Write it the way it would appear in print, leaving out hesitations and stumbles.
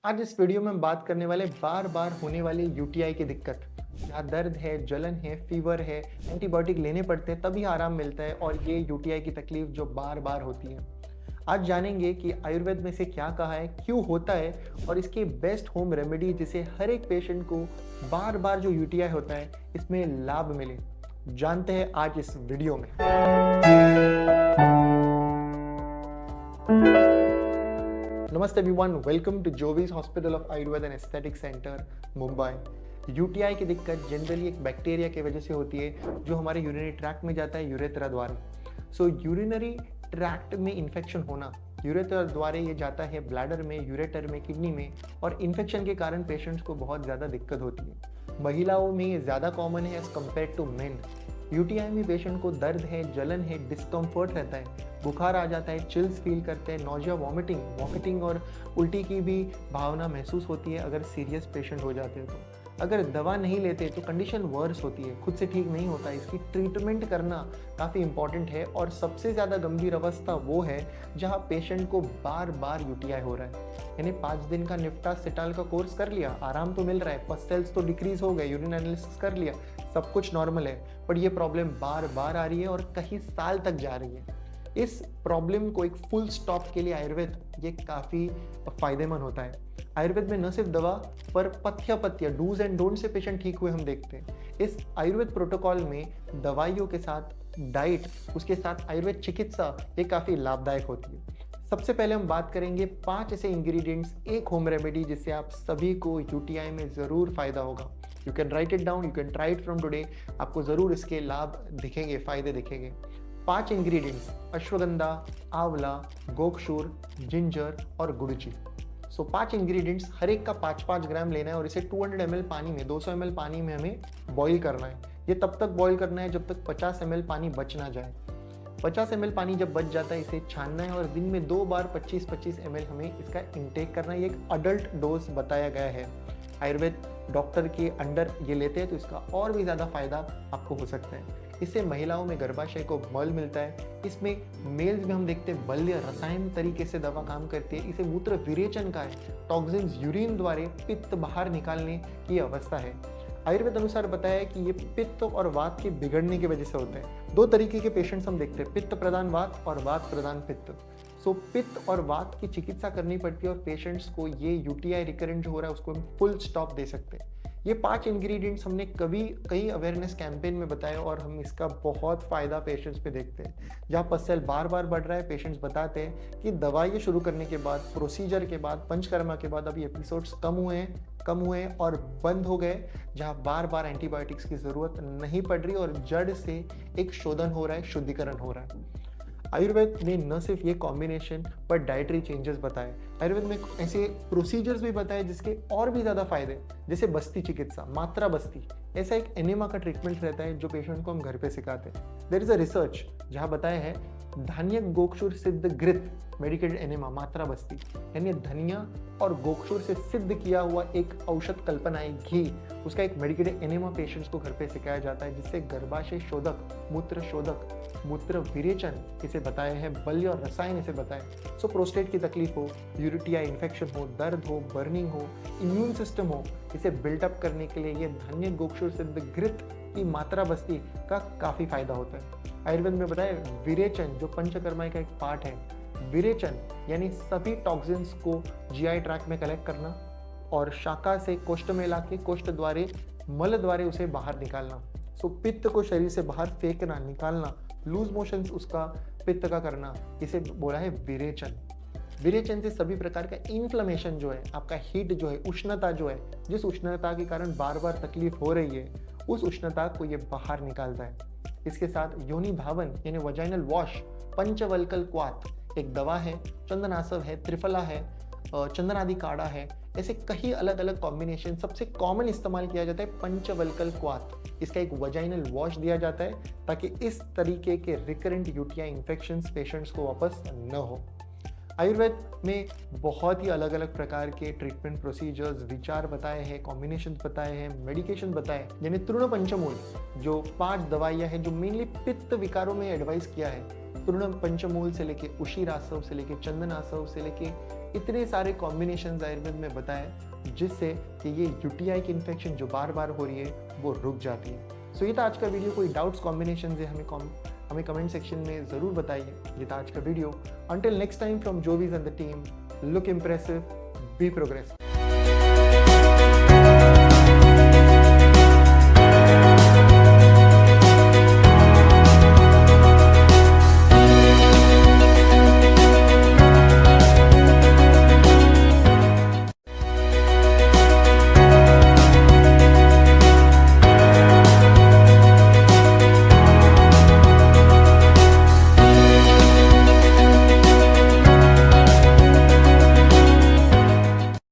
आज इस वीडियो में हम बात करने वाले बार बार होने वाली यूटीआई की दिक्कत। जहाँ दर्द है, जलन है, फीवर है, एंटीबायोटिक लेने पड़ते हैं तभी आराम मिलता है, और ये यूटीआई की तकलीफ जो बार बार होती है। आज जानेंगे कि आयुर्वेद में से क्या कहा है, क्यों होता है, और इसकी बेस्ट होम रेमेडी जिसे हर एक पेशेंट को बार बार जो यूटीआई होता है इसमें लाभ मिले। जानते हैं आज इस वीडियो में। नमस्ते everyone, welcome to Jovees hospital of Ayurveda and aesthetic centre, Mumbai. UTI की दिक्कत जनरली एक बैक्टीरिया की वजह से होती है जो हमारे यूरिनरी ट्रैक्ट में जाता है यूरेथ्रा द्वारा। यूरिनरी ट्रैक्ट में इन्फेक्शन होना, यूरेथ्रा द्वारा ये जाता है ब्लैडर में, यूरेटर में, किडनी में, और इन्फेक्शन के कारण पेशेंट्स को बहुत ज़्यादा दिक्कत होती है। महिलाओं में ये ज़्यादा कॉमन है as compare to men. UTI में पेशेंट को दर्द है, जलन है, डिस्कम्फर्ट रहता है, बुखार आ जाता है, चिल्स फील करते हैं, नोजिया, वॉमिटिंग और उल्टी की भी भावना महसूस होती है अगर सीरियस पेशेंट हो जाते हैं तो। अगर दवा नहीं लेते तो कंडीशन वर्स होती है, खुद से ठीक नहीं होता। इसकी ट्रीटमेंट करना काफ़ी इंपॉर्टेंट है, और सबसे ज़्यादा गंभीर अवस्था वो है जहाँ पेशेंट को बार बार यूटीआई हो रहा है। यानी 5 दिन का निफ्टासिटाल का कोर्स कर लिया, आराम तो मिल रहा है, पस्टेल्स तो डिक्रीज हो गए, यूरिन एनालिसिस कर लिया, सब कुछ नॉर्मल है, पर ये प्रॉब्लम बार बार आ रही है और कई साल तक जा रही है। इस प्रॉब्लम को एक फुल स्टॉप के लिए आयुर्वेद ये काफ़ी फायदेमंद होता है। आयुर्वेद में न सिर्फ दवा पर पथ्य डूज एंड डोंट से पेशेंट ठीक हुए हम देखते हैं। इस आयुर्वेद प्रोटोकॉल में दवाइयों के साथ डाइट, उसके साथ आयुर्वेद चिकित्सा ये काफ़ी लाभदायक होती है। सबसे पहले हम बात करेंगे 5 ऐसे इंग्रेडिएंट्स, एक होम रेमेडी जिससे आप सभी को यूटीआई में ज़रूर फायदा होगा। You can write it down, you can try it from today. आपको ज़रूर इसके लाभ दिखेंगे, फायदे दिखेंगे। 5 इंग्रेडिएंट्स: अश्वगंधा, आंवला, गोक्षूर, जिंजर और गुड़ची। 5 इंग्रेडिएंट्स, हर एक का 5-5 ग्राम लेना है और इसे 200 ml पानी में, 200 ml पानी में हमें बॉईल करना है। ये तब तक बॉईल करना है जब तक 50 ml पानी बच ना जाए। 50 ml पानी जब बच जाता है इसे छानना है, और दिन में 2 बार 25-25 ml हमें इसका इंटेक करना है। ये एक अडल्ट डोज बताया गया है। आयुर्वेद डॉक्टर के अंडर ये लेते हैं तो इसका और भी ज़्यादा फायदा आपको हो सकता है। इससे महिलाओं में गर्भाशय को बल मिलता है। इसमें मेल्स में हम देखते हैं बल्य रसायन तरीके से दवा काम करती है। इसे मूत्र विरेचन का है, टॉक्सिन्स यूरिन द्वारा पित्त बाहर निकालने की अवस्था है। आयुर्वेद अनुसार बताया है कि ये पित्त और वात के बिगड़ने की वजह से होते हैं। 2 तरीके के पेशेंट्स हम देखते हैं, पित्त प्रधान वात और वात प्रधान पित्त। पित्त और वात की चिकित्सा करनी पड़ती है, और पेशेंट्स को ये यूटीआई रिकरेंट जो हो रहा है उसको हम फुल स्टॉप दे सकते हैं। ये 5 इंग्रेडिएंट्स हमने कई अवेयरनेस कैंपेन में बताया, और हम इसका बहुत फ़ायदा पेशेंट्स पे देखते हैं। जहाँ पस्सेल बार बार बढ़ रहा है, पेशेंट्स बताते हैं कि दवाइयाँ शुरू करने के बाद, प्रोसीजर के बाद, पंचकर्मा के बाद अभी एपिसोड्स कम हुए और बंद हो गए। जहाँ बार बार एंटीबायोटिक्स की ज़रूरत नहीं पड़ रही और जड़ से एक शोधन हो रहा है, शुद्धिकरण हो रहा है। आयुर्वेद ने न सिर्फ ये कॉम्बिनेशन पर डाइटरी चेंजेस बताए, आयुर्वेद में ऐसे प्रोसीजर्स भी बताए जिसके और भी ज़्यादा फायदे, जैसे बस्ती चिकित्सा, मात्रा बस्ती। ऐसा एक एनेमा का ट्रीटमेंट रहता है जो पेशेंट को हम घर पे सिखाते हैं। देयर इज अ रिसर्च जहाँ बताया है धान्य गोक्षुर सिद्ध घृत मेडिकेटेड एनेमा, मात्रा बस्ती, यानी धनिया और गोक्षुर से सिद्ध किया हुआ एक औषध कल्पना है, घी, उसका एक मेडिकेटेड एनेमा पेशेंट्स को घर पे सिखाया जाता है, जिससे गर्भाशय शोधक, मूत्र विरेचन इसे बताया है, बल्य और रसायन इसे बताया। प्रोस्टेट की तकलीफ हो, यूरिटिया इन्फेक्शन हो, दर्द हो, बर्निंग हो, इम्यून सिस्टम हो, इसे बिल्डअप करने के लिए ये धान्य गोक्षुर सिद्ध घृत की मात्रा बस्ती का काफ़ी फायदा होता है। आयुर्वेद में बताया विरेचन जो पंचकर्मा का एक पार्ट है, विरेचन यानी सभी टॉक्सिन्स को जीआई ट्रैक्ट में कलेक्ट करना और शाखा से कोष्ठ में लाके कोष्ठ द्वारे, मल द्वारे उसे बाहर निकालना। पित्त को शरीर से बाहर फेंकना, निकालना, लूज मोशंस उसका पित्त का करना, इसे बोला है विरेचन। विरेचन से सभी प्रकार का इन्फ्लेमेशन जो है, आपका हीट जो है, उष्णता जो है, जिस उष्णता के कारण बार बार तकलीफ हो रही है, उस उष्णता को ये बाहर निकालता है। इसके साथ योनि धावन यानी वजाइनल वॉश, पंचवल्कल क्वाथ एक दवा है, चंदनासव है, त्रिफला है, चंदनादि काढ़ा है, ऐसे कई अलग अलग कॉम्बिनेशन। सबसे कॉमन इस्तेमाल किया जाता है पंचवल्कल क्वाथ। इसका एक वजाइनल वॉश दिया जाता है ताकि इस तरीके के रिकरेंट यूटीआई इन्फेक्शंस पेशेंट्स को वापस न हो। आयुर्वेद में बहुत ही अलग अलग प्रकार के ट्रीटमेंट प्रोसीजर्स, विचार बताए हैं, कॉम्बिनेशन बताए हैं, मेडिकेशन बताए, यानी तृण पंचमूल जो 5 दवाइयाँ हैं जो मेनली पित्त विकारों में एडवाइस किया है, तृण पंचमूल से लेके उशीरासव से लेके चंदनासव से लेके इतने सारे कॉम्बिनेशन आयुर्वेद में बताए जिससे कि ये यूटीआई की इन्फेक्शन जो बार बार हो रही है वो रुक जाती है। सो ये था आज का वीडियो। कोई डाउट्स कॉम्बिनेशन है हमें कमेंट सेक्शन में ज़रूर बताइए। ये था आज का video. Until next time from Jovees and the team, look impressive, be progressive.